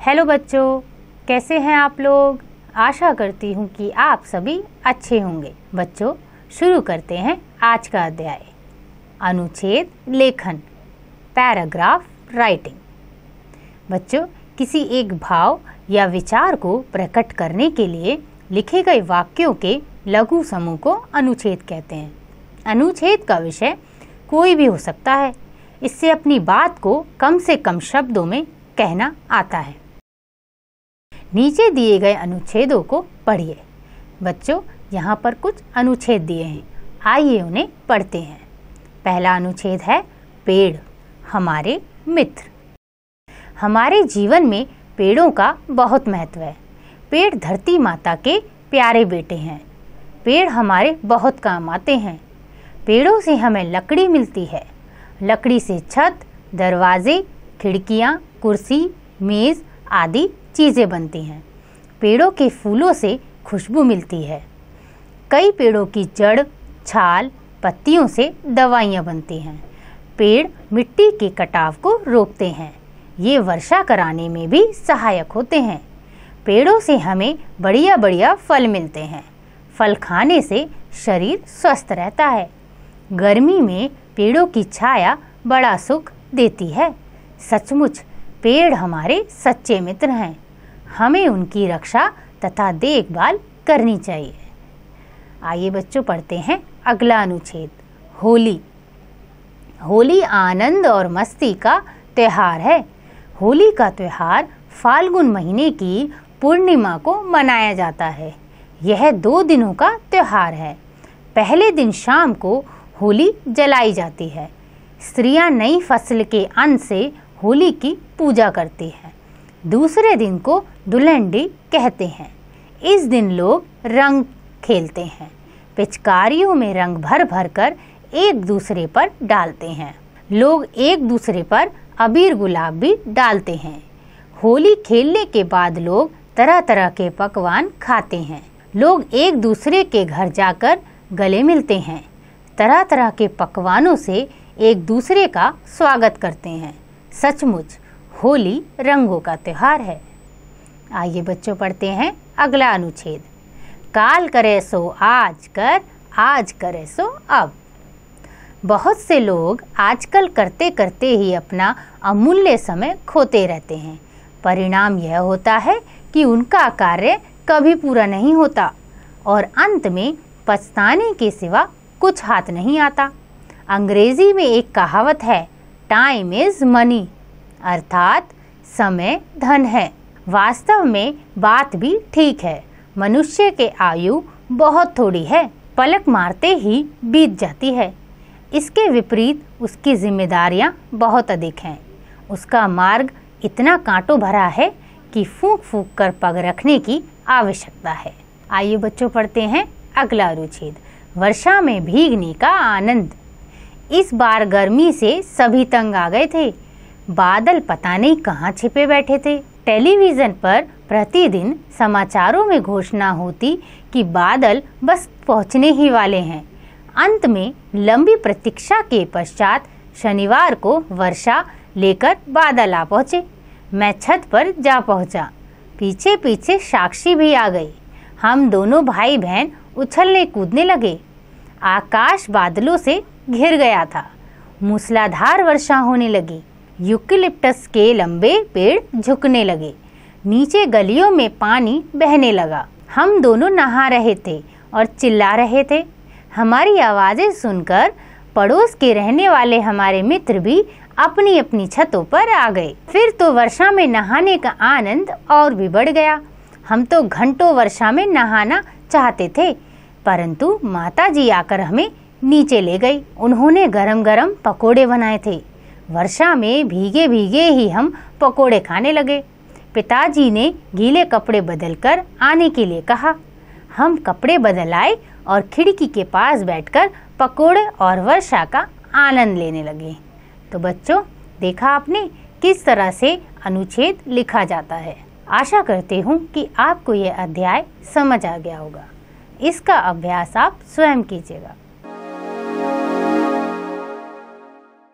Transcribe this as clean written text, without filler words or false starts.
Hello बच्चों, कैसे हैं आप लोग। आशा करती हूँ कि आप सभी अच्छे होंगे। बच्चों, शुरू करते हैं आज का अध्याय। अनुच्छेद लेखन, पैराग्राफ राइटिंग। बच्चों, किसी एक भाव या विचार को प्रकट करने के लिए लिखे गए वाक्यों के लघु समूह को अनुच्छेद कहते हैं। अनुच्छेद का विषय कोई भी हो सकता है। इससे अपनी बात को कम से कम शब्दों में कहना आता है। नीचे दिए गए अनुच्छेदों को पढ़िए। बच्चों, यहाँ पर कुछ अनुच्छेद दिए हैं, आइए उन्हें पढ़ते हैं। पहला अनुच्छेद है पेड़ हमारे मित्र। हमारे जीवन में पेड़ों का बहुत महत्व है। पेड़ धरती माता के प्यारे बेटे हैं। पेड़ हमारे बहुत काम आते हैं। पेड़ों से हमें लकड़ी मिलती है। लकड़ी से छत, दरवाजे, खिड़कियाँ, कुर्सी, मेज़ आदि चीज़ें बनती हैं। पेड़ों के फूलों से खुशबू मिलती है। कई पेड़ों की जड़, छाल, पत्तियों से दवाइयाँ बनती हैं। पेड़ मिट्टी के कटाव को रोकते हैं। ये वर्षा कराने में भी सहायक होते हैं। पेड़ों से हमें बढ़िया बढ़िया फल मिलते हैं। फल खाने से शरीर स्वस्थ रहता है। गर्मी में पेड़ों की छाया बड़ा सुख देती है। सचमुच पेड़ हमारे सच्चे मित्र हैं। हमें उनकी रक्षा तथा देखभाल करनी चाहिए। आइए बच्चों, पढ़ते हैं अगला अनुच्छेद, होली। होली आनंद और मस्ती का त्यौहार है। होली का त्यौहार फाल्गुन महीने की पूर्णिमा को मनाया जाता है। यह 2 दिनों का त्यौहार है। पहले दिन शाम को होली जलाई जाती है। स्त्रियां नई फसल के अन्न से होली की पूजा करती हैं। दूसरे दिन को धुलंडी कहते हैं। इस दिन लोग रंग खेलते हैं। पिचकारियों में रंग भर भर कर एक दूसरे पर डालते हैं। लोग एक दूसरे पर अबीर गुलाब भी डालते हैं। होली खेलने के बाद लोग तरह तरह के पकवान खाते हैं। लोग एक दूसरे के घर जाकर गले मिलते हैं। तरह तरह के पकवानों से एक दूसरे का स्वागत करते हैं। सचमुच होली रंगों का त्यौहार है। आइए बच्चों, पढ़ते हैं अगला अनुच्छेद, काल करे सो आज कर, आज करे सो अब। बहुत से लोग आजकल करते करते ही अपना अमूल्य समय खोते रहते हैं। परिणाम यह होता है कि उनका कार्य कभी पूरा नहीं होता और अंत में पछताने के सिवा कुछ हाथ नहीं आता। अंग्रेजी में एक कहावत है, टाइम इज मनी, अर्थात समय धन है। वास्तव में बात भी ठीक है। मनुष्य के आयु बहुत थोड़ी है, पलक मारते ही बीत जाती है। इसके विपरीत उसकी जिम्मेदारियां बहुत अधिक हैं। उसका मार्ग इतना कांटों भरा है कि फूंक फूंक कर पग रखने की आवश्यकता है। आइए बच्चों, पढ़ते हैं अगला अनुच्छेद, वर्षा में भीगने का आनंद। इस बार गर्मी से सभी तंग आ गए थे। बादल पता नहीं कहाँ छिपे बैठे थे। टेलीविज़न पर प्रतिदिन समाचारों में घोषणा होती कि बादल बस पहुँचने ही वाले हैं। अंत में लंबी प्रतीक्षा के पश्चात शनिवार को वर्षा लेकर बादल आ पहुँचे। मैं छत पर जा पहुँचा। पीछे पीछे साक्षी भी आ गई। हम दोनों भाई बहन उछलने कूदने लगे। आकाश बादलों से घिर गया था। मूसलाधार वर्षा होने लगी। यूकेलिप्टस के लंबे पेड़ झुकने लगे। नीचे गलियों में पानी बहने लगा। हम दोनों नहा रहे थे और चिल्ला रहे थे। हमारी आवाज़ें सुनकर पड़ोस के रहने वाले हमारे मित्र भी अपनी अपनी छतों पर आ गए। फिर तो वर्षा में नहाने का आनंद और भी बढ़ गया। हम तो घंटों वर्षा में नहाना चाहते थे, परंतु माताजी आकर हमें नीचे ले गई। उन्होंने गरम गरम पकोड़े बनाए थे। वर्षा में भीगे भीगे ही हम पकोड़े खाने लगे। पिताजी ने गीले कपड़े बदलकर आने के लिए कहा। हम कपड़े बदल आए और खिड़की के पास बैठकर पकोड़े और वर्षा का आनंद लेने लगे। तो बच्चों, देखा आपने किस तरह से अनुच्छेद लिखा जाता है। आशा करती हूँ कि आपको यह अध्याय समझ आ गया होगा। इसका अभ्यास आप स्वयं कीजिएगा।